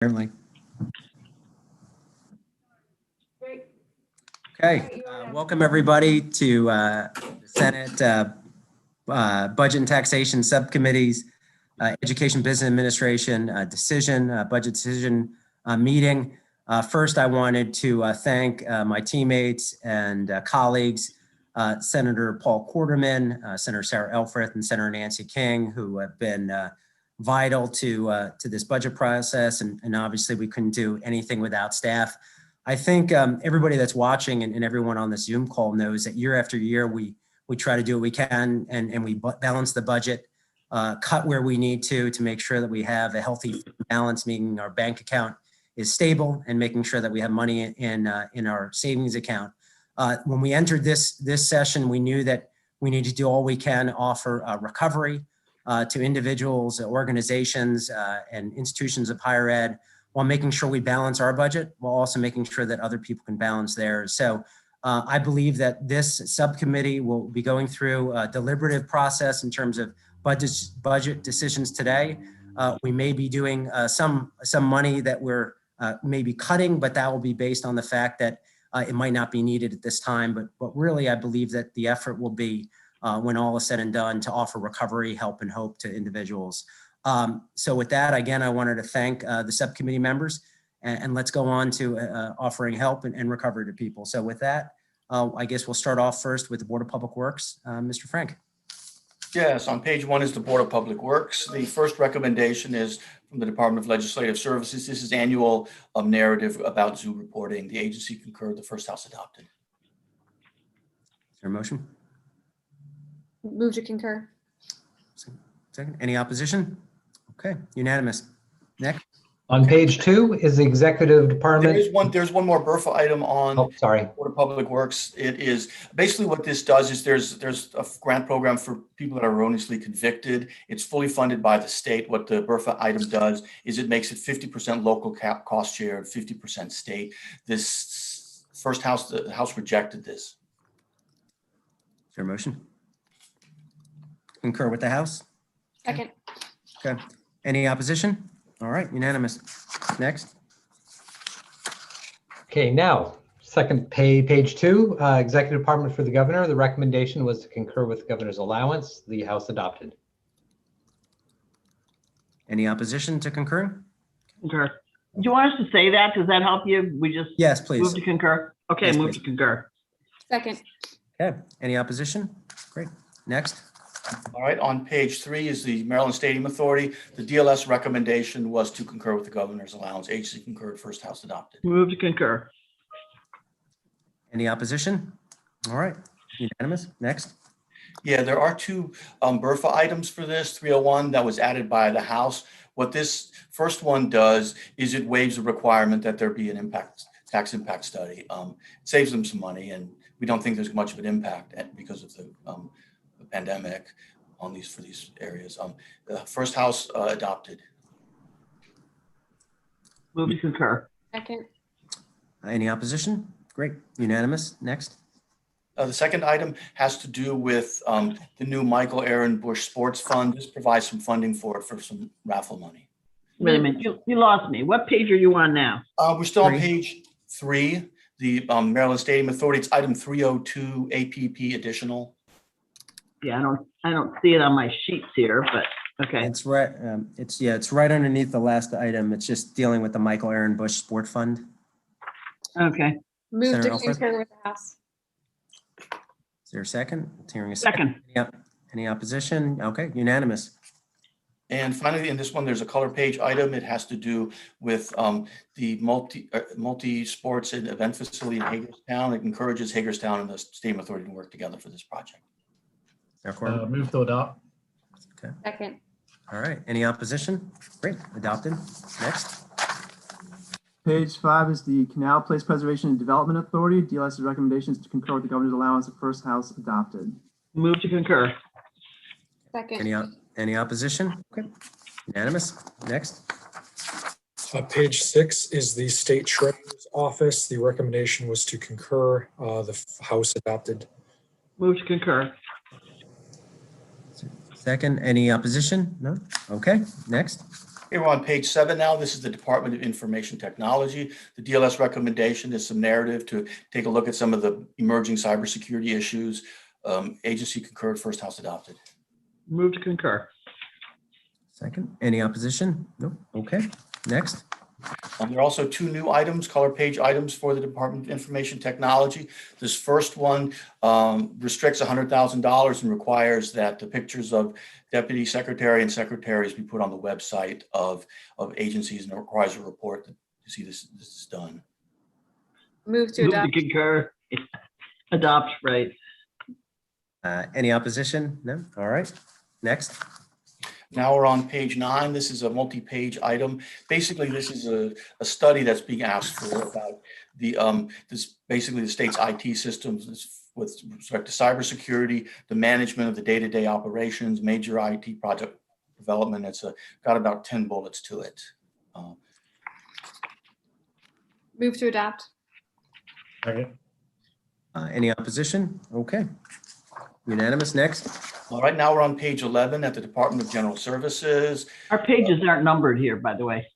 Certainly. Great. Okay, welcome everybody to the Senate Budget and Taxation Subcommittee's Education Business Administration budget decision meeting. First, I wanted to thank my teammates and colleagues, Senator Paul Quarterman, Senator Sarah Elfreth, and Senator Nancy King, who have been vital to this budget process, and obviously we couldn't do anything without staff. I think everybody that's watching and everyone on the Zoom call knows that year after year we try to do what we can and we balance the budget, cut where we need to make sure that we have a healthy balance, meaning our bank account is stable and making sure that we have money in our savings account. When we entered this session, we knew that we need to do all we can to offer recovery to individuals, organizations, and institutions of higher ed, while making sure we balance our budget, while also making sure that other people can balance theirs. So I believe that this subcommittee will be going through a deliberative process in terms of budget decisions today. We may be doing some money that we're maybe cutting, but that will be based on the fact that it might not be needed at this time. But really, I believe that the effort will be, when all is said and done, to offer recovery, help, and hope to individuals. So with that, again, I wanted to thank the subcommittee members, and let's go on to offering help and recovery to people. So with that, I guess we'll start off first with the Board of Public Works. Mr. Frank. Yes, on page 1 is the Board of Public Works. The first recommendation is from the Department of Legislative Services. This is annual narrative about zoo reporting. The agency concurred, the first house adopted. Is there a motion? Move to concur. Second. Any opposition? Okay, unanimous. Next. On page 2 is the Executive Department. There's one more BRFA item on Board of Public Works. It is basically what this does is there's a grant program for people that are erroneously convicted. It's fully funded by the state. What the BRFA item does is it makes it 50% local cost share and 50% state. This first house, the House rejected this. Is there a motion? Concur with the House? Second. Okay. Any opposition? All right, unanimous. Next. Okay, now, second page 2, Executive Department for the Governor. The recommendation was to concur with the Governor's allowance. The House adopted. Any opposition to concur? Concur. Do you want us to say that? Does that help you? We just Yes, please. move to concur? Okay, Yes, move please. to concur. Second. Okay. Any opposition? Great. Next. All right, on page 3 is the Maryland Stadium Authority. The DLS recommendation was to concur with the Governor's allowance. Agency concurred, first house adopted. Move to concur. Any opposition? All right. Unanimous. Next. Yeah, there are 2 BRFA items for this. 301 that was added by the House. What this first one does is it waives the requirement that there be an tax impact study. It saves them some money, and we don't think there's much of an impact because of the pandemic on for these areas. The first house adopted. Move to concur. Second. Any opposition? Great. Unanimous. Next. The second item has to do with the new Michael Aaron Bush Sports Fund. This provides some funding for some raffle money. Wait a minute, you lost me. What page are you on now? We're still on page 3, the Maryland Stadium Authority. It's item 302 APP additional. Yeah, I don't see it on my sheets here, but okay. It's right. It's right underneath the last item. It's just dealing with the Michael Aaron Bush Sport Fund. Okay, Move Senator to Elfreth? concur with the House. Is there a second? Hearing a second. Yep. Any opposition? Okay. Unanimous. And finally, in this one, there's a color page item. It has to do with the multi-sports and event facility in Hagerstown. It encourages Hagerstown and the Stadium Authority to work together for this project. Move to adopt. Okay. Second. All right. Any opposition? Great. Adopted. Next. Page 5 is the Canal Place Preservation and Development Authority. DLS's recommendations to concur with the Governor's allowance. The first house adopted. Move to concur. Second. Any opposition? Okay. Unanimous. Next. Page 6 is the State Treasurer's Office. The recommendation was to concur. The House adopted. Move to concur. Second. Any opposition? No. Okay. Next. Here we're on page 7 now. This is the Department of Information Technology. The DLS recommendation is some narrative to take a look at some of the emerging cybersecurity issues. Agency concurred, first house adopted. Move to concur. Second. Any opposition? No. Okay. Next. There are also 2 new items, color page items for the Department of Information Technology. This first one restricts $100,000 and requires that the pictures of deputy secretary and secretaries be put on the website of agencies, and it requires a report to see this is done. Move to Move to adopt. concur. Adopt, right. Any opposition? No. All right. Next. Now we're on page 9. This is a multi-page item. Basically, this is a study that's being asked for about the basically the state's IT systems with respect to cybersecurity, the management of the day-to-day operations, major IT project development. It's got about 10 bullets to it. Move to adopt. Any opposition? Okay. Unanimous. Next. All right, now we're on page 11 at the Department of General Services. Our pages aren't numbered here, by the way.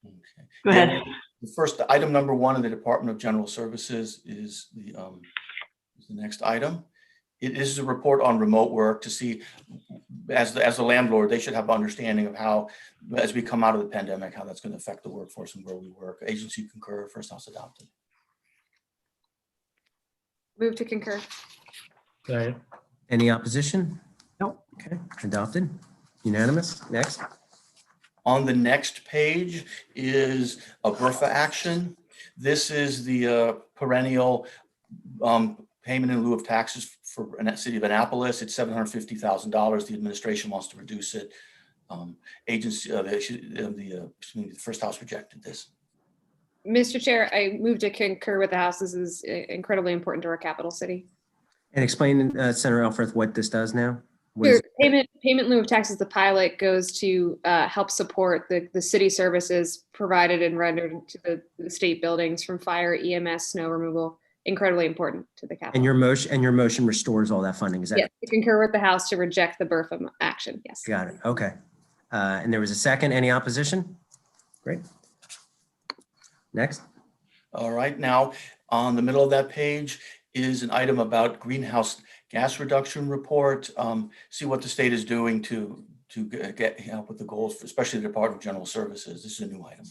Okay. Go ahead. The first item, number 1 in the Department of General Services is the next item. It is a report on remote work to see, as the landlord, they should have understanding of how, as we come out of the pandemic, how that's going to affect the workforce and where we work. Agency concur, first house adopted. Move to concur. Any opposition? Nope. Okay. Adopted. Unanimous. Next. On the next page is a BRFA action. This is the perennial payment in lieu of taxes for the city of Annapolis. It's $750,000. The administration wants to reduce it. The first house rejected this. Mr. Chair, I move to concur with the House. This is incredibly important to our capital city. And explain, Senator Elfreth, what this does now. What Sure. is- Payment in lieu of taxes, the pilot goes to help support the city services provided and rendered to the state buildings, from fire, EMS, snow removal. Incredibly important to the capital. And your motion restores all that funding. Is that Yes, to concur with the House to reject the BRFA action. Yes. Got it. Okay. And there was a second. Any opposition? Great. Next. All right, now on the middle of that page is an item about greenhouse gas reduction report. See what the state is doing to get help with the goals, especially the Department of General Services. This is a new item.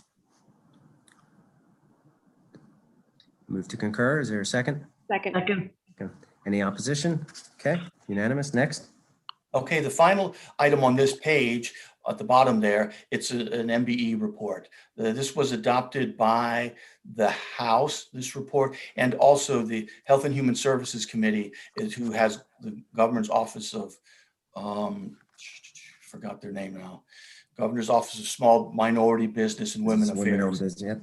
Move to concur. Is there a second? Second. Second. Okay. Any opposition? Okay. Unanimous. Next. Okay, the final item on this page at the bottom there, it's an Mbe report. This was adopted by the House, this report, and also the Health and Human Services Committee, who has the Governor's Office of, forgot their name now, Governor's Office of Small Minority Business and Women Affairs. Yeah.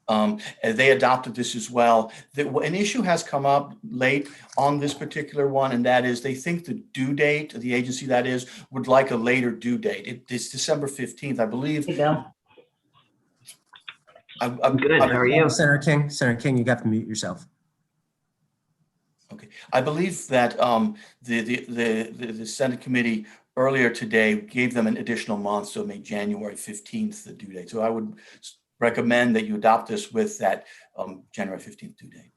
And they adopted this as well. An issue has come up late on this particular one, and that is they think the due date, the agency that is, would like a later due date. It's December 15th, I believe. Hey, Bill. I'm Good. How are you? Senator King, you got to mute yourself. Okay, I believe that the Senate committee earlier today gave them an additional month, so it made January 15th the due date. So I would recommend that you adopt this with that January 15th due date.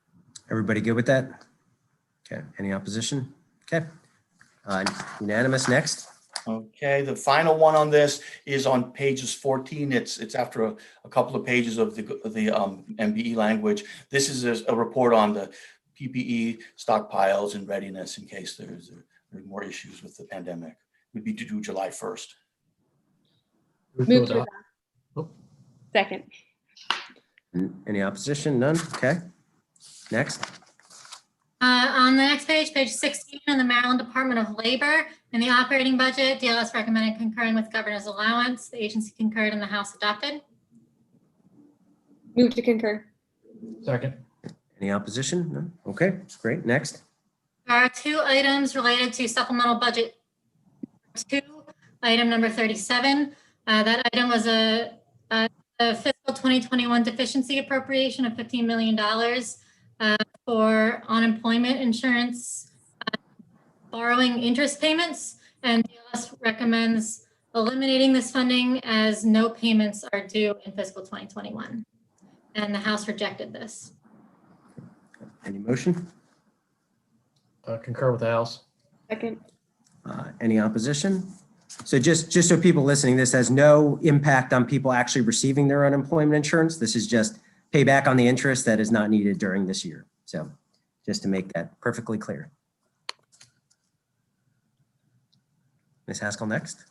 Everybody good with that? Okay. Any opposition? Okay. Unanimous. Next. Okay, the final one on this is on pages 14. It's after a couple of pages of the MBE language. This is a report on the PPE stockpiles and readiness in case there's more issues with the pandemic. It would be due July 1st. Move to adopt. Second. Any opposition? None. Okay. Next. On the next page, page 16, in the Maryland Department of Labor, in the operating budget, DLS recommended concurring with governor's allowance. The agency concurred and the House adopted. Move to concur. Second. Any opposition? None. Okay. Great. Next. There are 2 items related to supplemental budget 2, item number 37. That item was a fiscal 2021 deficiency appropriation of $15 million for unemployment insurance borrowing interest payments, and DLS recommends eliminating this funding as no payments are due in fiscal 2021. And the House rejected this. Any motion? Concur with the House. Second. Any opposition? So just so people listening, this has no impact on people actually receiving their unemployment insurance. This is just payback on the interest that is not needed during this year. So just to make that perfectly clear. Ms. Haskell, next.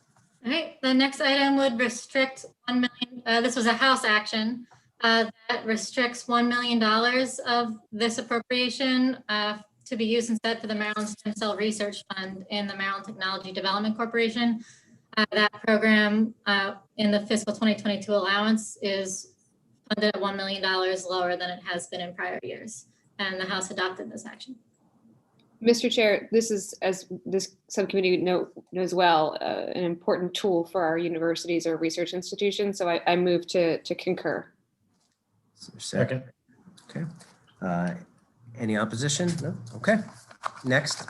All right, the next item would restrict 1 million, this was a House action that restricts $1 million of this appropriation to be used instead for the Maryland Stem Cell Research Fund in the Maryland Technology Development Corporation. That program in the fiscal 2022 allowance is funded at $1 million lower than it has been in prior years, and the House adopted this action. Mr. Chair, this is, as this subcommittee knows well, an important tool for our universities or research institutions. So I move to concur. Second. Okay. Any opposition? No? Okay. Next.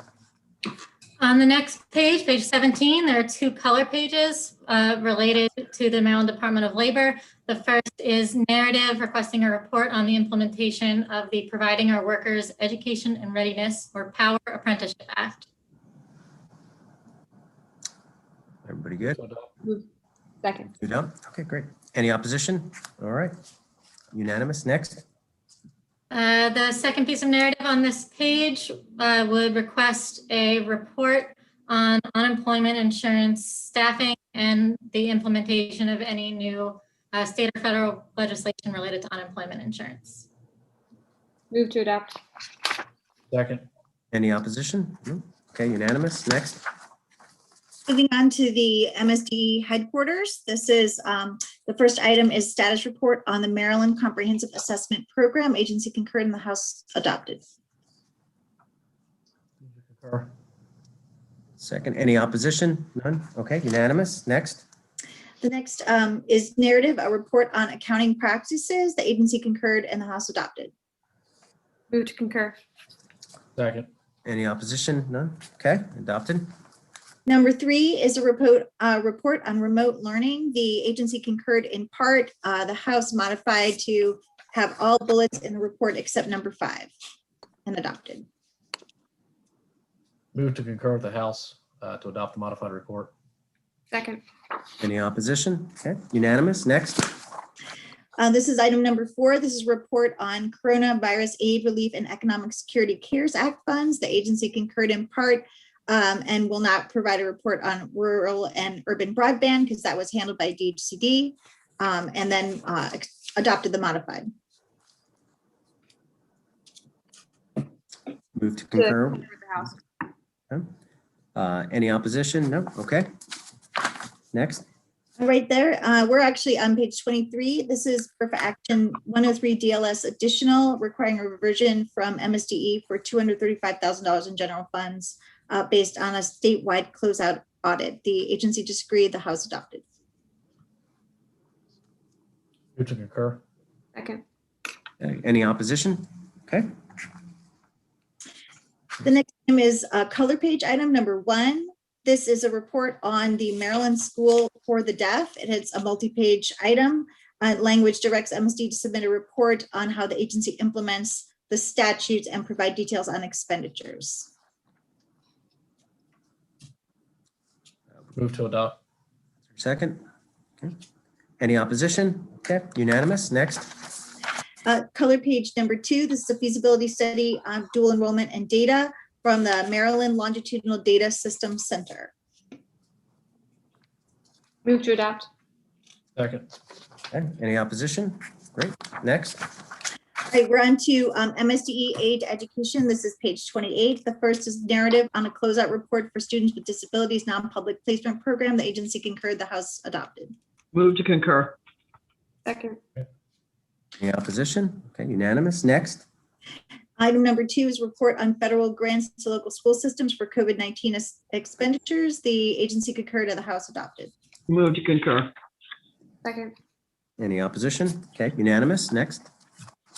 On the next page, page 17, there are two color pages related to the Maryland Department of Labor. The first is narrative requesting a report on the implementation of the Providing Our Workers Education and Readiness or POWER Apprenticeship Act. Everybody good? Second. You done? Okay, great. Any opposition? All right. Unanimous. Next. The second piece of narrative on this page would request a report on unemployment insurance staffing and the implementation of any new state or federal legislation related to unemployment insurance. Move to adopt. Second. Any opposition? No? Okay, unanimous. Next. Moving on to the Msde headquarters. This is the first item is status report on the Maryland Comprehensive Assessment Program. Agency concurred and the House adopted. Concur. Second. Any opposition? None? Okay, unanimous. Next. The next is narrative, a report on accounting practices. The agency concurred and the House adopted. Move to concur. Second. Any opposition? None? Okay, adopted. Number 3 is a report on remote learning. The agency concurred in part. The House modified to have all bullets in the report except number 5 and adopted. Move to concur with the House to adopt the modified report. Second. Any opposition? Okay, unanimous. Next. This is item number 4. This is a report on coronavirus aid relief and economic security CARES Act funds. The agency concurred in part and will not provide a report on rural and urban broadband because that was handled by DHCD and then adopted the modified. Move to concur. With the House. Okay. Any opposition? No? Okay. Next. Right there, we're actually on page 23. This is for action 103 DLS additional requiring a reversion from MSDE for $235,000 in general funds based on a statewide closeout audit. The agency disagreed, the House adopted. Move to concur. Second. Okay. Any opposition? Okay. The next item is color page item number 1. This is a report on the Maryland School for the Deaf. It is a multi-page item. Language directs MSD to submit a report on how the agency implements the statutes and provide details on expenditures. Move to adopt. Second. Okay. Any opposition? Okay, unanimous. Next. Color page number 2, this is a feasibility study on dual enrollment and data from the Maryland Longitudinal Data System Center. Move to adopt. Second. Okay. Any opposition? Great. Next. All right, we're on to MSDE aid to education. This is page 28. The first is narrative on a closeout report for students with disabilities non-public placement program. The agency concurred, the House adopted. Move to concur. Second. Any opposition? Okay, unanimous. Next. Item number 2 is report on federal grants to local school systems for COVID-19 expenditures. The agency concurred and the House adopted. Move to concur. Second. Any opposition? Okay, unanimous. Next.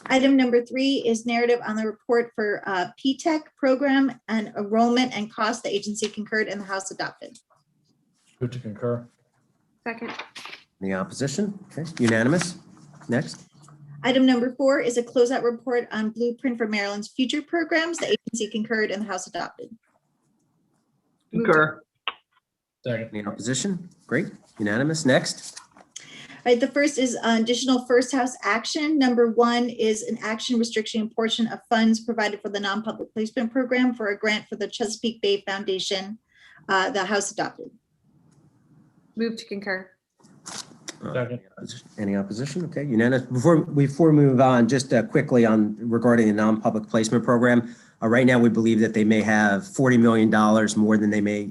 Item number 3 is narrative on the report for PTEC program and enrollment and cost. The agency concurred and the House adopted. Move to concur. Second. Any opposition? Okay, unanimous. Next. Item number 4 is a closeout report on Blueprint for Maryland's future programs. The agency concurred and the House adopted. Concur. Second. Any opposition? Great, unanimous. Next. All right, the first is additional first house action. Number 1 is an action restriction a portion of funds provided for the non-public placement program for a grant for the Chesapeake Bay Foundation. The House adopted. Move to concur. Second. Any opposition? Okay, unanimous. Before we move on, just quickly on regarding the non-public placement program. Right now, we believe that they may have $40 million more than they may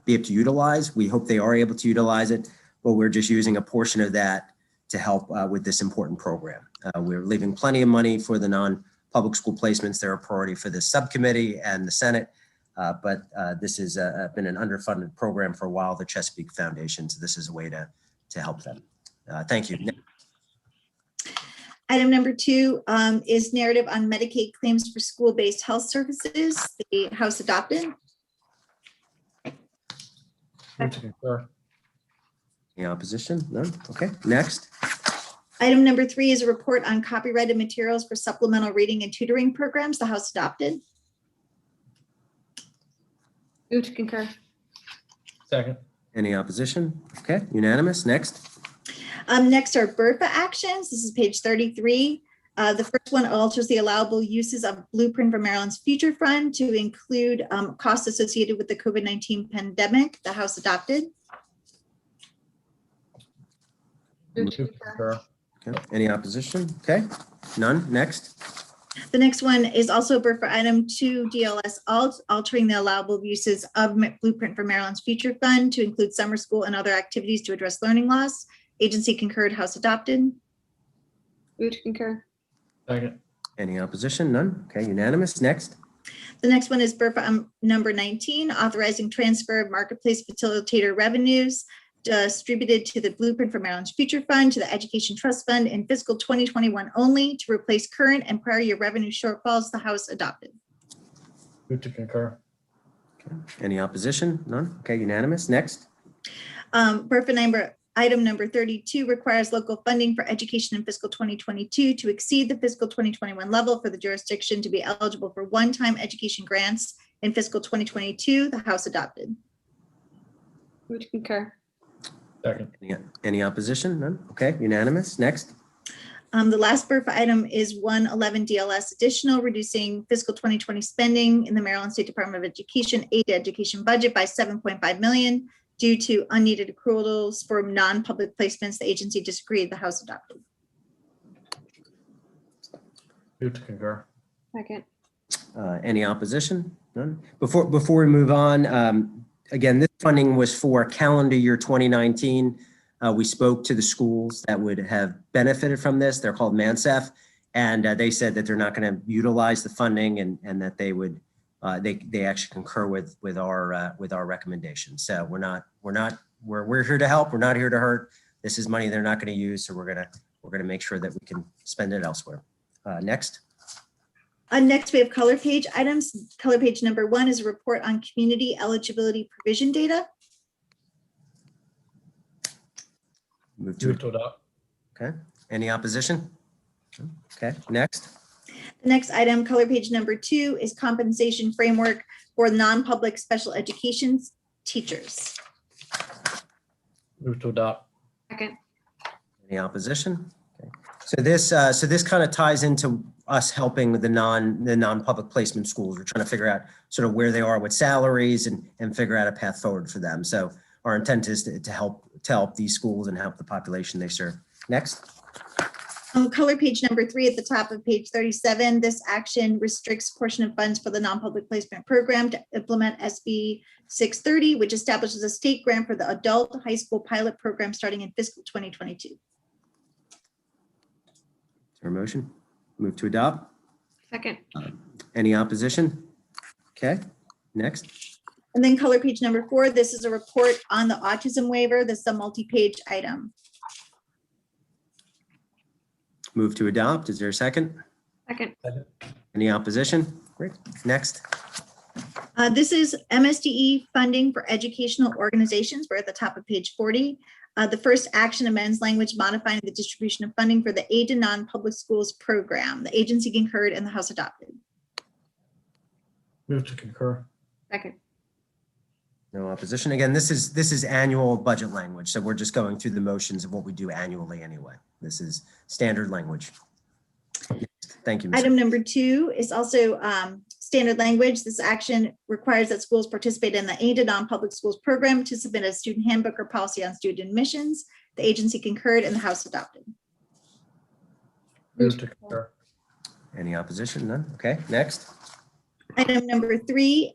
be able to utilize. We hope they are able to utilize it, but we're just using a portion of that to help with this important program. We're leaving plenty of money for the non-public school placements. They're a priority for the subcommittee and the Senate, but this has been an underfunded program for a while, the Chesapeake Foundation. So this is a way to help them. Thank you. Item number 2 is narrative on Medicaid claims for school-based health services. The House adopted. Move to concur. Any opposition? None? Okay, next. Item number 3 is a report on copyrighted materials for supplemental reading and tutoring programs. The House adopted. Move to concur. Second. Any opposition? Okay, unanimous. Next. Next are BRFA actions. This is page 33. The first one alters the allowable uses of Blueprint for Maryland's Future Fund to include costs associated with the COVID-19 pandemic. The House adopted. Move Move to to concur. concur. Okay. Any opposition? Okay, none. Next. The next one is also BRFA item 2 DLS altering the allowable uses of Blueprint for Maryland's Future Fund to include summer school and other activities to address learning loss. Agency concurred, House adopted. Move to concur. Second. Any opposition? None. Okay, unanimous. Next. The next one is BRFA number 19, authorizing transfer of marketplace facilitator revenues distributed to the Blueprint for Maryland's Future Fund to the Education Trust Fund in fiscal 2021 only to replace current and prior year revenue shortfalls. The House adopted. Move to concur. Okay. Any opposition? None. Okay, unanimous. Next. BRFA item number 32 requires local funding for education in fiscal 2022 to exceed the fiscal 2021 level for the jurisdiction to be eligible for one-time education grants in fiscal 2022. The House adopted. Move to concur. Second. Any opposition? None. Okay, unanimous. Next. The last BRFA item is 111 DLS additional, reducing fiscal 2020 spending in the Maryland State Department of Education aid to education budget by $7.5 million due to unneeded accruals for non-public placements. The agency disagreed. The House adopted. Move to concur. Second. Any opposition? None. Before we move on, again, this funding was for calendar year 2019. We spoke to the schools that would have benefited from this. They're called MANSEF, and they said that they're not going to utilize the funding and that they would they actually concur with our recommendations. So we're here to help. We're not here to hurt. This is money they're not going to use, so we're gonna make sure that we can spend it elsewhere. Next. Next, we have color page items. Color page number 1 is a report on community eligibility provision data. Move Move to. to adopt. Okay. Any opposition? Okay. Next. The next item, color page number 2, is compensation framework for non-public special education teachers. Move to adopt. Second. Any opposition? Okay. So this kind of ties into us helping with the non-public placement schools. We're trying to figure out sort of where they are with salaries and figure out a path forward for them. So our intent is to help these schools and help the population they serve. Next. Color page number 3 at the top of page 37. This action restricts portion of funds for the non-public placement program to implement SB 630, which establishes a state grant for the adult high school pilot program starting in fiscal 2022. Is there a motion? Move to adopt. Second. Any opposition? Okay. Next. And then color page number 4, this is a report on the autism waiver. This is a multi-page item. Move to adopt. Is there a second? Second. Any opposition? Great. Next. This is MSDE funding for educational organizations. We're at the top of page 40. The first action amends language modifying the distribution of funding for the aid to non-public schools program. The agency concurred and the House adopted. Move to concur. Second. No opposition. Again, this is annual budget language, so we're just going through the motions of what we do annually anyway. This is standard language. Thank you, Ms. Item number 2 is also standard language. This action requires that schools participate in the aid to non-public schools program to submit a student handbook or policy on student admissions. The agency concurred and the House adopted. Move to concur. Any opposition? None? Okay, next. Item number 3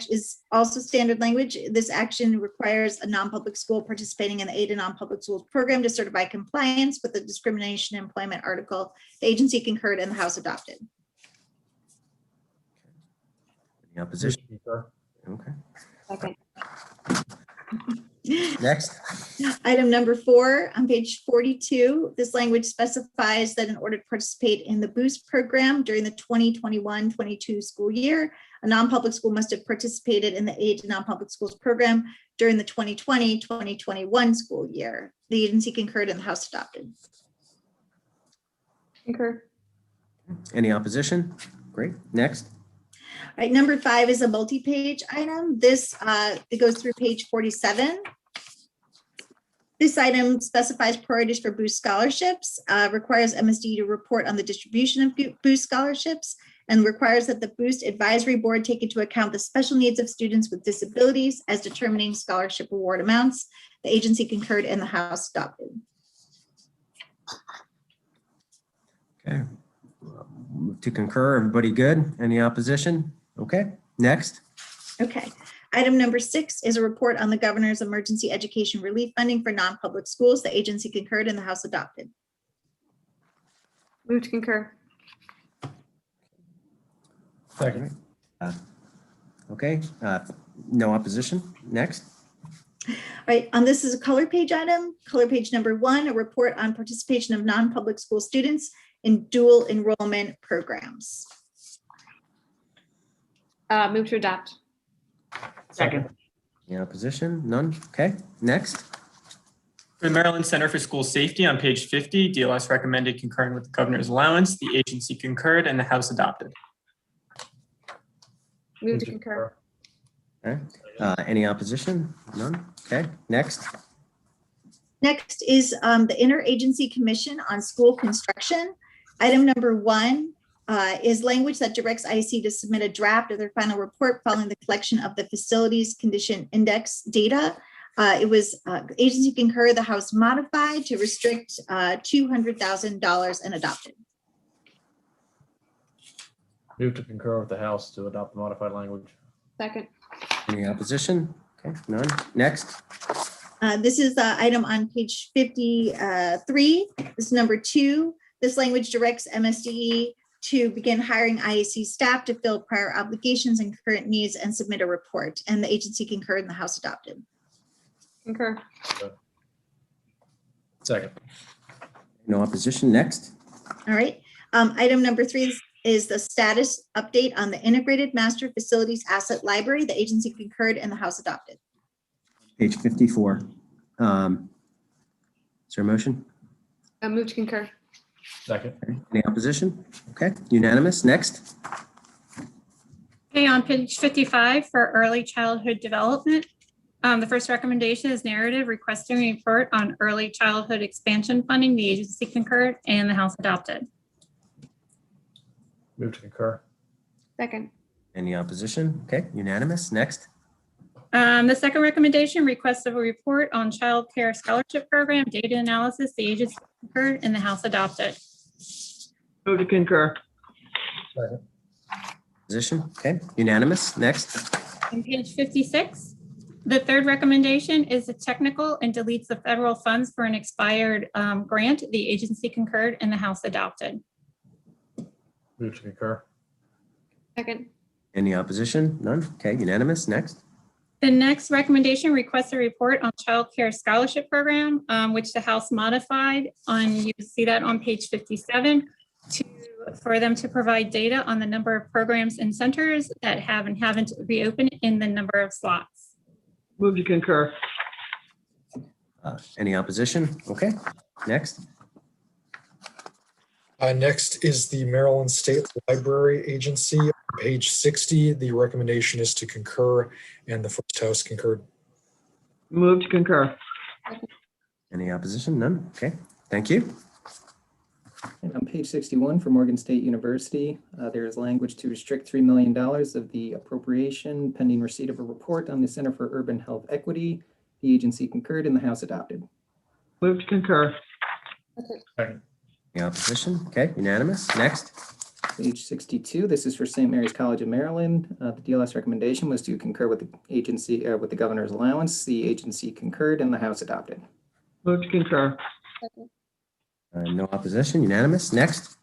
is also standard language. This action requires a non-public school participating in the aid to non-public schools program to certify compliance with the discrimination in employment article. The agency concurred and the House adopted. Any opposition? Move to concur. Okay, Second. next. Item number 4 on page 42, this language specifies that in order to participate in the BOOST program during the 2021-22 school year, a non-public school must have participated in the aid to non-public schools program during the 2020-2021 school year. The agency concurred and the House adopted. Concur. Any opposition? Great, next. All right, number 5 is a multi-page item. This it goes through page 47. This item specifies priorities for BOOST scholarships, requires MSD to report on the distribution of BOOST scholarships, and requires that the BOOST Advisory Board take into account the special needs of students with disabilities as determining scholarship award amounts. The agency concurred and the House adopted. Okay. Move to concur. Everybody good? Any opposition? Okay, next. Okay. Item number 6 is a report on the governor's emergency education relief funding for non-public schools. The agency concurred and the House adopted. Move to concur. Second. Okay, no opposition. Next. All right, this is a color page item. Color page number 1, a report on participation of non-public school students in dual enrollment programs. Move to adopt. Second. Any opposition? None? Okay, next. For the Maryland Center for School Safety on page 50, DLS recommended concurring with the governor's allowance. The agency concurred and the House adopted. Move to concur. Okay, any opposition? None? Okay, next. Next is the Interagency Commission on School Construction. Item number 1 is language that directs IEC to submit a draft of their final report following the collection of the Facilities Condition Index data. It was agency concur, the House modified to restrict $200,000 and adopted. Move to concur with the House to adopt the modified language. Second. Any opposition? Okay, none? Next. This is the item on page 53. This is number 2. This language directs MSDE to begin hiring IAC staff to fill prior obligations and current needs and submit a report. And the agency concurred and the House adopted. Concur. Second. No opposition. Next. All right. Item number 3 is the status update on the Integrated Master Facilities Asset Library. The agency concurred and the House adopted. Page 54. Is there a motion? Move to concur. Second. Okay, any opposition? Okay, unanimous. Next. Okay, on page 55 for early childhood development, the first recommendation is narrative requesting a report on early childhood expansion funding. The agency concurred and the House adopted. Move to concur. Second. Any opposition? Okay, unanimous. Next. The second recommendation requests a report on child care scholarship program data analysis. The agency concurred and the House adopted. Move to concur. Second. Position. Okay, unanimous. Next. On page 56, the third recommendation is a technical and deletes the federal funds for an expired grant. The agency concurred and the House adopted. Move to concur. Second. Any opposition? None? Okay, unanimous. Next. The next recommendation requests a report on child care scholarship program, which the House modified on, you see that on page 57, to for them to provide data on the number of programs and centers that have and haven't reopened in the number of slots. Move to concur. Any opposition? Okay, next. Next is the Maryland State Library Agency. On page 60, the recommendation is to concur, and the first house concurred. Move to concur. Any opposition? None? Okay, thank you. And on page 61 for Morgan State University, there is language to restrict $3 million of the appropriation pending receipt of a report on the Center for Urban Health Equity. The agency concurred and the House adopted. Move to concur. Any opposition? Okay, unanimous. Next. Page 62, this is for St. Mary's College of Maryland. The DLS recommendation was to concur with the agency, with the governor's allowance. The agency concurred and the House adopted. Move to concur. No opposition, unanimous. Next.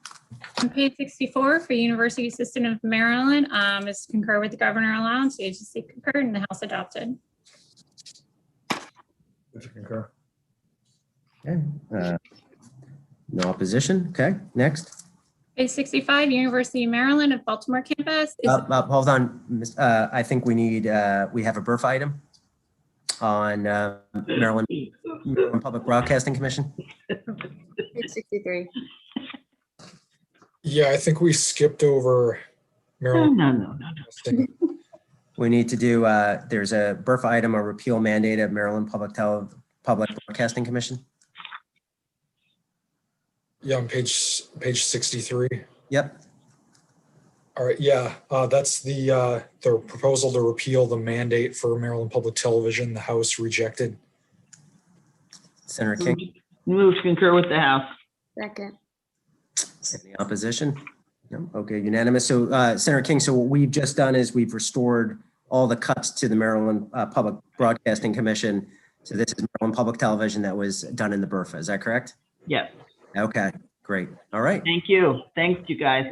On page 64 for University System of Maryland, is to concur with the governor allowance. The agency concurred and the House adopted. Move to concur. Okay. No opposition. Okay, next. Page 65, University of Maryland at Baltimore campus. Is Hold on. I think we need, we have a BRF item on Maryland Public Broadcasting Commission. Page 63. Yeah, I think we skipped over No, Maryland. no. We need to do, there's a BRF item, a repeal mandate of Maryland Public Broadcasting Commission. Yeah, on page 63. Yep. All right, yeah, that's the proposal to repeal the mandate for Maryland Public Television. The House rejected. Senator King, Move to concur with the House. Second. any opposition? No, okay, unanimous. So Senator King, so what we've just done is we've restored all the cuts to the Maryland Public Broadcasting Commission. So this is Maryland Public Television that was done in the BRFA, is that correct? Yes. Okay, great. All right. Thank you. Thanks, you guys.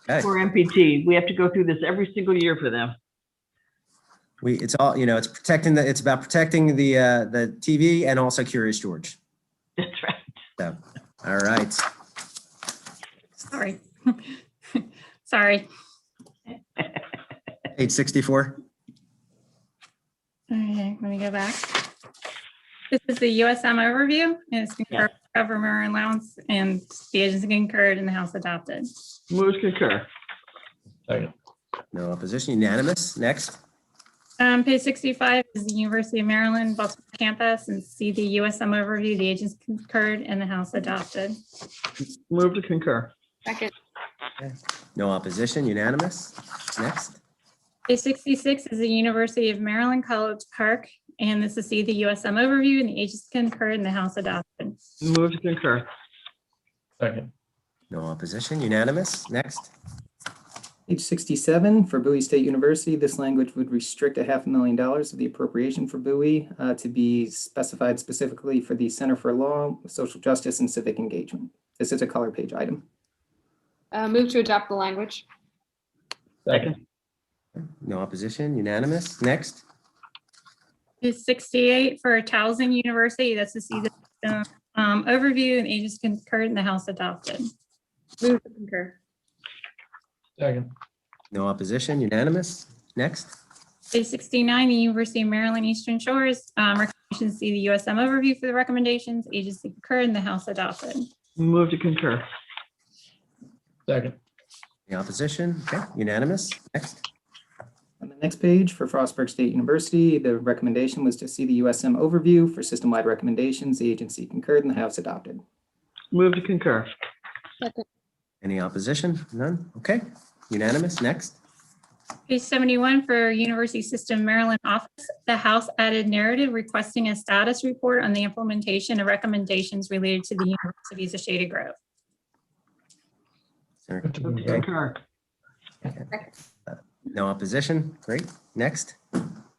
Okay. For MPT, we have to go through this every single year for them. It's all, you know, it's about protecting the TV and also Curious George. That's right. So, all right. sorry. Sorry. Page 64. Okay, let me go back. This is the USM overview, and it's concurred with government allowance, and the agency concurred and the House adopted. Move to concur. Second. No opposition, unanimous. Next. Page 65 is the University of Maryland Baltimore campus, and see the USM overview. The agency concurred and the House adopted. Move to concur. Second. No opposition, unanimous. Next. Page 66 is the University of Maryland College Park, and this is see the USM overview, and the agency concurred and the House adopted. Move to concur. Second. No opposition, unanimous. Next. Page 67 for Bowie State University, this language would restrict $500,000 of the appropriation for Bowie to be specified specifically for the Center for Law, Social Justice, and Civic Engagement. This is a color page item. Move to adopt the language. Second. No opposition, unanimous. Next. Page 68 for Towson University, that's to see the overview, and the agency concurred and the House adopted. Move to concur. Second. No opposition, unanimous. Next. Page 69, the University of Maryland Eastern Shores, recommendations see the USM overview for the recommendations, agency concurred and the House adopted. Move to concur. Second. Any opposition? Okay, unanimous. Next. On the next page for Frostburg State University, the recommendation was to see the USM overview for system-wide recommendations. The agency concurred and the House adopted. Move to concur. Second. Any opposition? None? Okay, unanimous. Next. Page 71 for University System Maryland Office, the House added narrative requesting a status report on the implementation of recommendations related to the universities of Shady Grove. Senator King, Move to okay. concur. No opposition. Great. Next.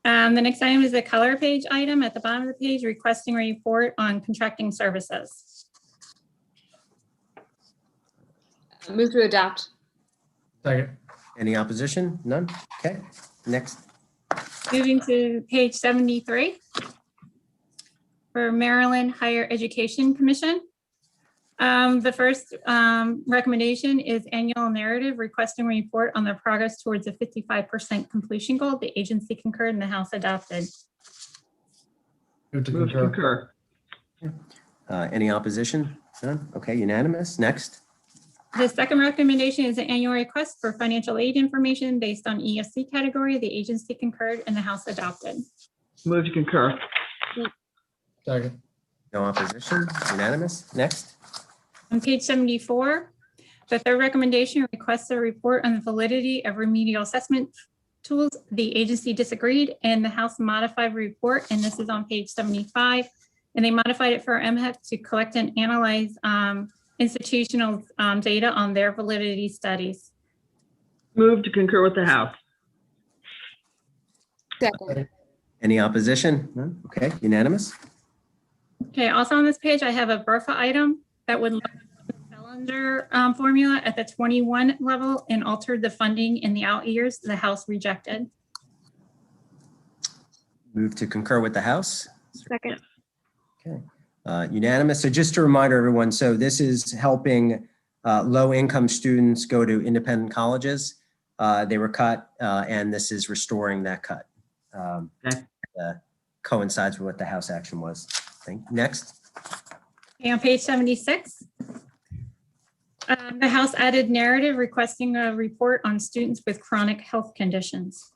The next item is the color page item at the bottom of the page, requesting a report on contracting services. Move to adopt. Second. Any opposition? None? Okay, next. Moving to page 73 for Maryland Higher Education Commission. The first recommendation is annual narrative requesting report on the progress towards a 55% completion goal. The agency concurred and the House adopted. Move to Move to concur. concur. Any opposition? None? Okay, unanimous. Next. The second recommendation is an annual request for financial aid information based on ESC category. The agency concurred and the House adopted. Move to concur. Second. No opposition? Unanimous. Next. On page 74, the third recommendation requests a report on the validity of remedial assessment tools. The agency disagreed and the House modified report, and this is on page 75. And they modified it for MHEC to collect and analyze institutional data on their validity studies. Move to concur with the House. Second. Any opposition? None? Okay, unanimous. Okay, also on this page, I have a BRFA item that would fell under formula at the 21 level and altered the funding in the out years. The House rejected. Move to concur with the House. Second. Okay, unanimous. So just to remind everyone, so this is helping low-income students go to independent colleges. They were cut, and this is restoring that cut. Coincides with what the House action was. Next. Okay, on page 76, the House added narrative requesting a report on students with chronic health conditions.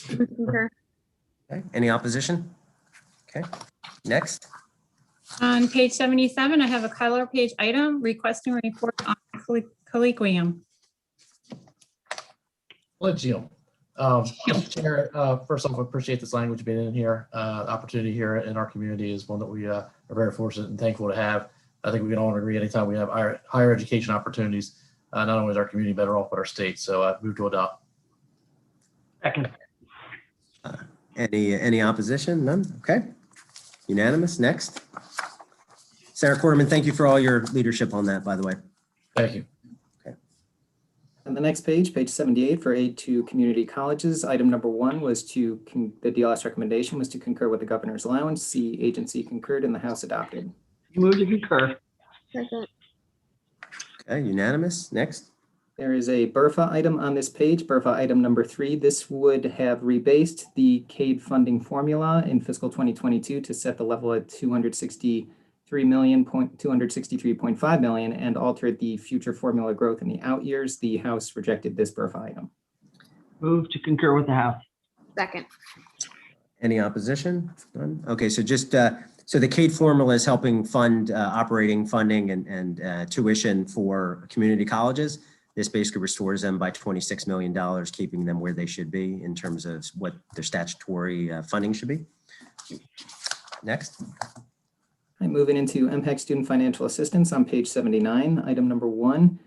Concur. Okay, any opposition? Okay, next. On page 77, I have a color page item requesting a report on colloquium. Collegium. Mr. Chair, first off, I appreciate this language being in here. The opportunity here in our community is one that we are very fortunate and thankful to have. I think we can all agree anytime we have higher education opportunities, not only is our community better off, but our state. So I move to adopt. Second. Any opposition? None? Okay, unanimous. Next. Sarah Quarterman, thank you for all your leadership on that, by the way. Thank you. On the next page, page 78 for aid to community colleges, item number 1 was the DLS recommendation was to concur with the governor's allowance. The agency concurred and the House adopted. Move to concur. Second. Okay, unanimous. Next. There is a BRFA item on this page, BRFA item number 3. This would have rebased the CADE funding formula in fiscal 2022 to set the level at $263.5 million and altered the future formula growth in the out years. The House rejected this BRFA item. Move to concur with the House. Second. Any opposition? None? Okay, so just so the CADE formula is helping fund operating funding and tuition for community colleges. This basically restores them by $26 million, keeping them where they should be in terms of what their statutory funding should be. Next. Moving into MHEC student financial assistance on page 79, item number 1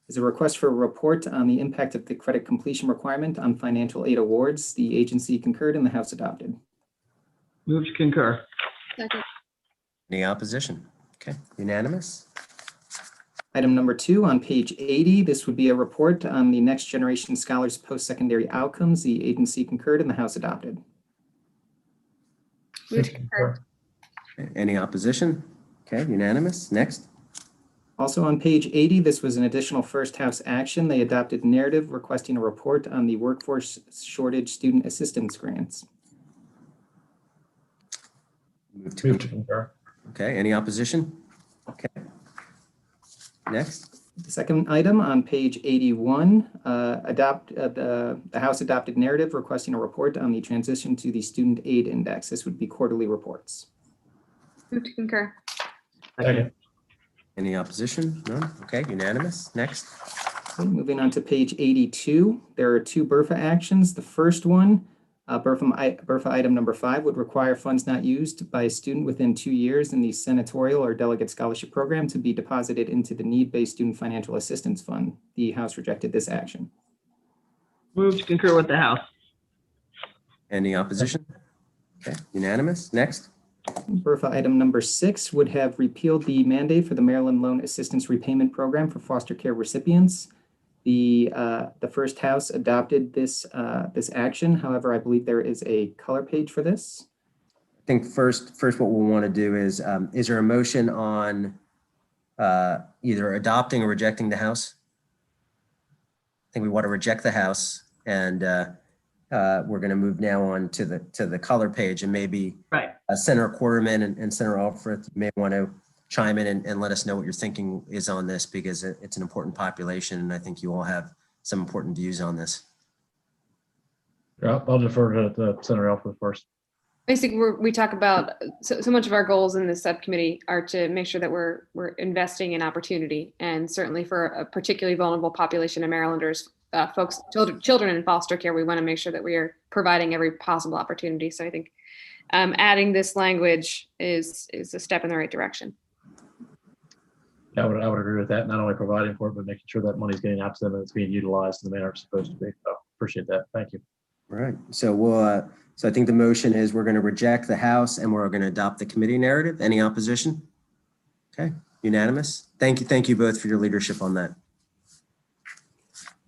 is a request for a report on the impact of the credit completion requirement on financial aid awards. The agency concurred and the House adopted. Move to concur. Second. Any opposition? Okay, unanimous. Item number 2 on page 80, this would be a report on the Next Generation Scholars post-secondary outcomes. The agency concurred and the House adopted. Move to concur. Any opposition? Okay, unanimous. Next. Also on page 80, this was an additional first House action. They adopted narrative requesting a report on the workforce shortage student assistance grants. Move Move to concur. Okay, any opposition? Okay. Next. The second item on page 81, the House adopted narrative requesting a report on the transition to the student aid index. This would be quarterly reports. Move to concur. Second. Any opposition? None? Okay, unanimous. Next. Okay, moving on to page 82, there are 2 BRFA actions. The first one, BRFA item number 5 would require funds not used by a student within 2 years in the senatorial or delegate scholarship program to be deposited into the need-based student financial assistance fund. The House rejected this action. Move to concur with the House. Any opposition? Okay, unanimous. Next. BRFA item number 6 would have repealed the mandate for the Maryland Loan Assistance Repayment Program for foster care recipients. The first House adopted this action. However, I believe there is a color page for this. think first what we'll want to do is there a motion on either adopting or rejecting the House? I think we want to reject the House, and we're going to move now on to the color page, and maybe Right. Senator Quarterman and Senator Alfrith may want to chime in and let us know what your thinking is on this, because it's an important population, and I think you all have some important views on this. Yeah, I'll defer to Senator Alford first. Basically, we talk about so much of our goals in this subcommittee are to make sure that we're investing in opportunity, and certainly for a particularly vulnerable population of Marylanders, folks, children in foster care, we want to make sure that we are providing every possible opportunity. So I think adding this language is a step in the right direction. I would agree with that. Not only providing for it, but making sure that money's getting out to them and it's being utilized in the manner it's supposed to be. So appreciate that. Thank you. All right. So so I think the motion is we're going to reject the House and we're going to adopt the committee narrative. Any opposition? Okay, unanimous. Thank you both for your leadership on that.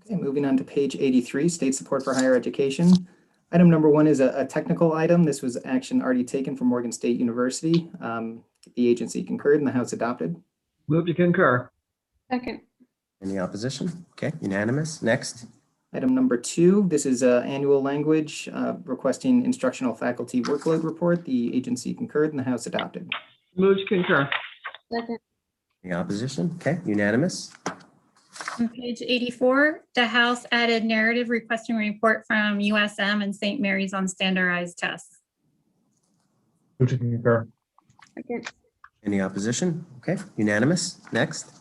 Okay, moving on to page 83, state support for higher education. Item number 1 is a technical item. This was action already taken for Morgan State University. The agency concurred and the House adopted. Move to concur. Second. Any opposition? Okay, unanimous. Next. Item number 2, this is annual language requesting instructional faculty workload report. The agency concurred and the House adopted. Move to concur. Second. Any opposition? Okay, unanimous. On page 84, the House added narrative requesting a report from USM and St. Mary's on standardized tests. Move to concur. Second. Any opposition? Okay, unanimous. Next.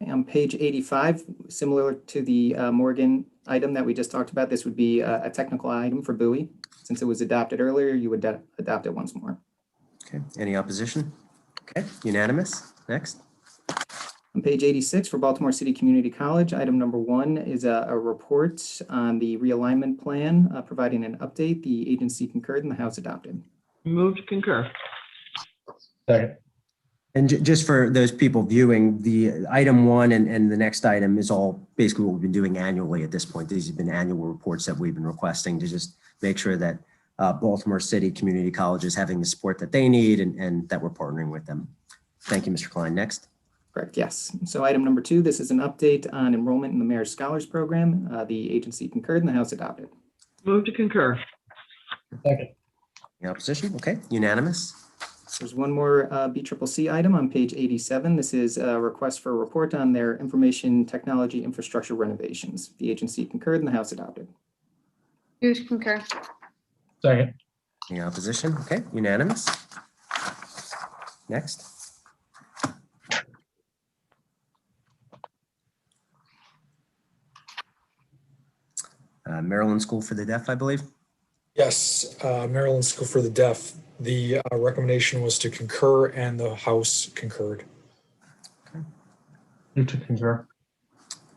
On page 85, similar to the Morgan item that we just talked about, this would be a technical item for Bowie. Since it was adopted earlier, you would adopt it once more. Okay, any opposition? Okay, unanimous. Next. On page 86 for Baltimore City Community College, item number 1 is a report on the realignment plan, providing an update. The agency concurred and the House adopted. Move to concur. Second. And just for those people viewing, the item 1 and the next item is all basically what we've been doing annually at this point. These have been annual reports that we've been requesting to just make sure that Baltimore City Community College is having the support that they need and that we're partnering with them. Thank you, Mr. Klein. Next. Correct, yes. So item number 2, this is an update on enrollment in the Mayor's Scholars Program. The agency concurred and the House adopted. Move to concur. Second. Any opposition? Okay, unanimous. There's one more BCCC item on page 87. This is a request for a report on their information technology infrastructure renovations. The agency concurred and the House adopted. Move to concur. Second. Any opposition? Okay, unanimous. Next. Maryland School for the Deaf, I believe. Yes, Maryland School for the Deaf. The recommendation was to concur and the House concurred. Move to concur.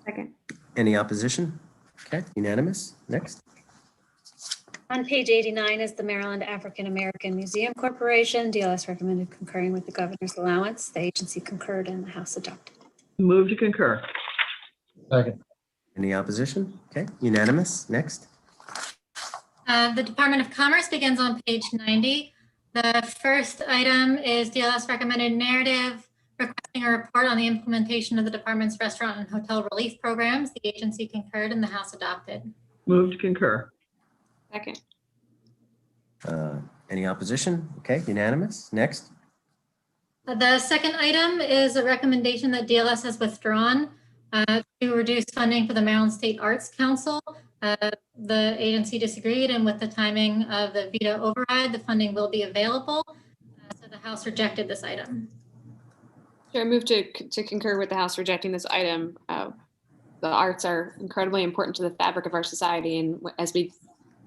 Second. Any opposition? Okay, unanimous. Next. On page 89 is the Maryland African American Museum Corporation. DLS recommended concurring with the governor's allowance. The agency concurred and the House adopted. Move to concur. Second. Any opposition? Okay, unanimous. Next. The Department of Commerce begins on page 90. The first item is DLS recommended narrative requesting a report on the implementation of the department's restaurant and hotel relief programs. The agency concurred and the House adopted. Move to concur. Second. Any opposition? Okay, unanimous. Next. The second item is a recommendation that DLS has withdrawn to reduce funding for the Maryland State Arts Council. The agency disagreed, and with the timing of the veto override, the funding will be available. So the House rejected this item. Sure, I move to concur with the House rejecting this item. The arts are incredibly important to the fabric of our society, and as we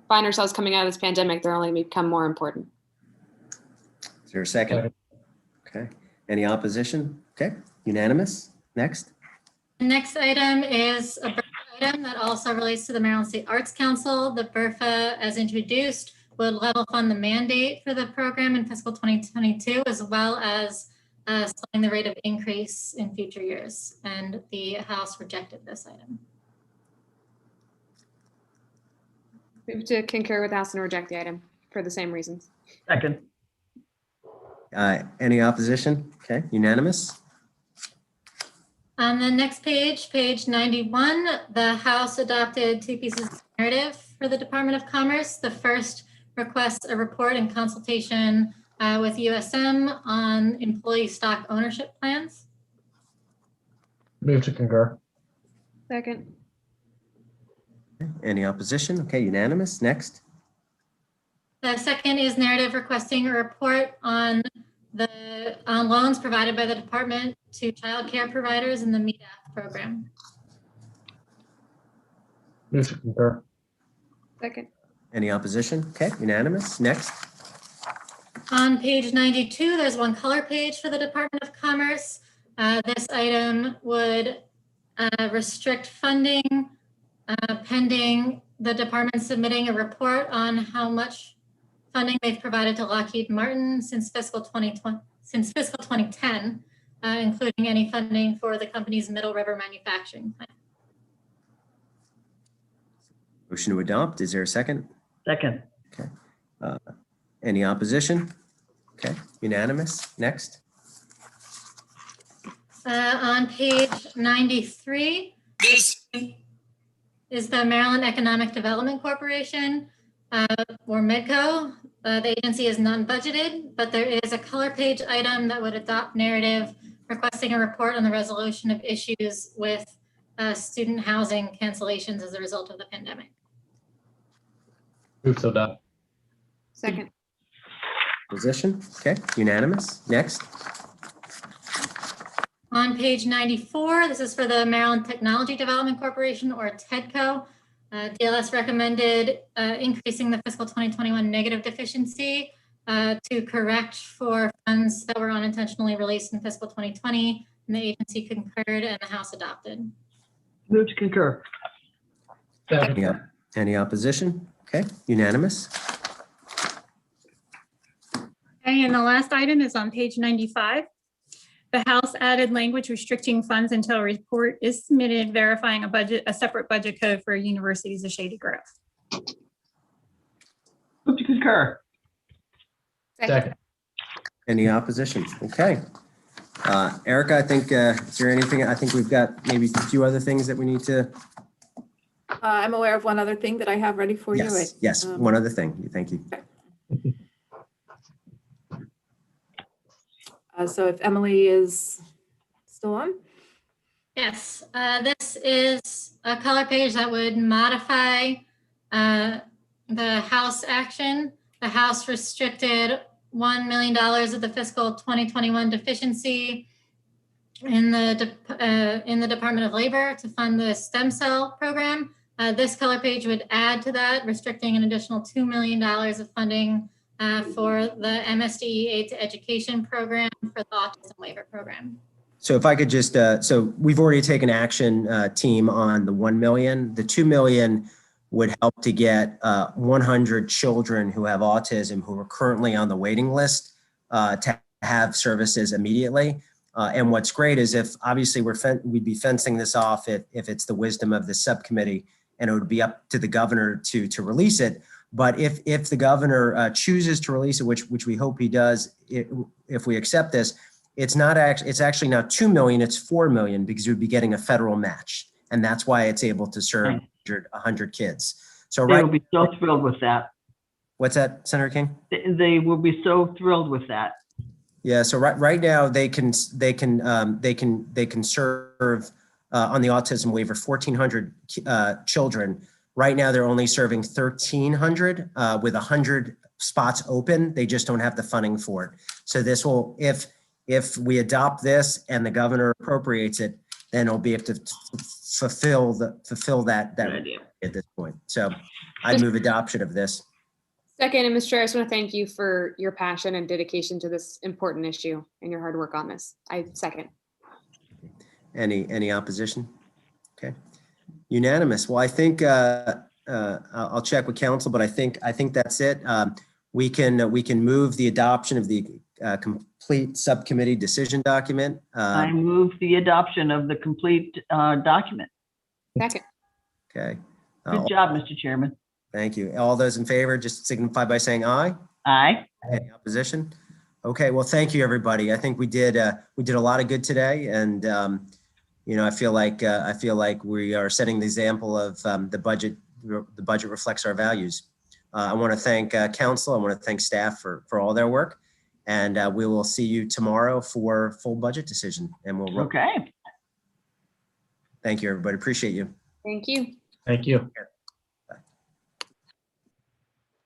find ourselves coming out of this pandemic, they're only become more important. Is there a second? Okay. Any opposition? Okay, unanimous. Next. The next item is a BRFA item that also relates to the Maryland State Arts Council. The BRFA, as introduced, would level fund the mandate for the program in fiscal 2022, as well as slowing the rate of increase in future years. And the House rejected this item. Move to concur with the House and reject the item for the same reasons. Second. Any opposition? Okay, unanimous. On the next page, page 91, the House adopted two pieces of narrative for the Department of Commerce. The first requests a report in consultation with USM on employee stock ownership plans. Move to concur. Second. Any opposition? Okay, unanimous. Next. The second is narrative requesting a report on loans provided by the department to child care providers in the Mbe program. Move to concur. Second. Any opposition? Okay, unanimous. Next. On page 92, there's one color page for the Department of Commerce. This item would restrict funding pending the department submitting a report on how much funding they've provided to Lockheed Martin since fiscal 2010, including any funding for the company's Middle River manufacturing plant. Motion to adopt. Is there a second? Second. Okay. Any opposition? Okay, unanimous. Next. On page 93 is the Maryland Economic Development Corporation, or MEDCO. The agency is non-budgeted, but there is a color page item that would adopt narrative requesting a report on the resolution of issues with student housing cancellations as a result of the pandemic. Move to adopt. Second. Position. Okay, unanimous. Next. On page 94, this is for the Maryland Technology Development Corporation, or TEDCO. DLS recommended increasing the fiscal 2021 negative deficiency to correct for funds that were unintentionally released in fiscal 2020, and the agency concurred and the House adopted. Move to concur. Second. Any opposition? Okay, unanimous. Okay, and the last item is on page 95. The House added language restricting funds until a report is submitted verifying a separate budget code for universities of Shady Grove. Move to concur. Second. Any opposition? Okay. Erica, I think, is there anything, I think we've got maybe a few other things that we need to. I'm aware of one other thing that I have ready for you. Yes, one other thing. Thank you. So if Emily is still on. Yes, this is a color page that would modify the House action. The House restricted $1 million of the fiscal 2021 deficiency in the Department of Labor to fund the stem cell program. This color page would add to that, restricting an additional $2 million of funding for the Msde Aid to Education program for the Autism Waiver program. So if I could just, so we've already taken action, team, on the 1 million. The 2 million would help to get 100 children who have autism who are currently on the waiting list to have services immediately. And what's great is if obviously we'd be fencing this off if it's the wisdom of the subcommittee, and it would be up to the governor to release it. But if the governor chooses to release it, which we hope he does, if we accept this, it's actually not 2 million, it's 4 million, because you'd be getting a federal match. And that's why it's able to serve 100 kids. So They will be so thrilled with that. What's that, Senator King? They will be so thrilled with that. Yeah, so right now they can serve on the autism waiver 1,400 children. Right now they're only serving 1,300 with 100 spots open. They just don't have the funding for it. So this will, if we adopt this and the governor appropriates it, then it'll be able to fulfill that at this point. So I'd move adoption of this. Second, and Mr. Chair, I just want to thank you for your passion and dedication to this important issue and your hard work on this. I second. Any opposition? Okay, unanimous. Well, I think I'll check with council, but I think that's it. We can move the adoption of the complete subcommittee decision document. I move the adoption of the complete document. Second. Okay. Good job, Mr. Chairman. Thank you. All those in favor, just signify by saying aye. Aye. Any opposition? Okay, well, thank you, everybody. I think we did a lot of good today, and I feel like we are setting the example of the budget. The budget reflects our values. I want to thank council. I want to thank staff for all their work, and we will see you tomorrow for full budget decision. And we'll. Okay. Thank you, everybody. Appreciate you. Thank you. Thank you.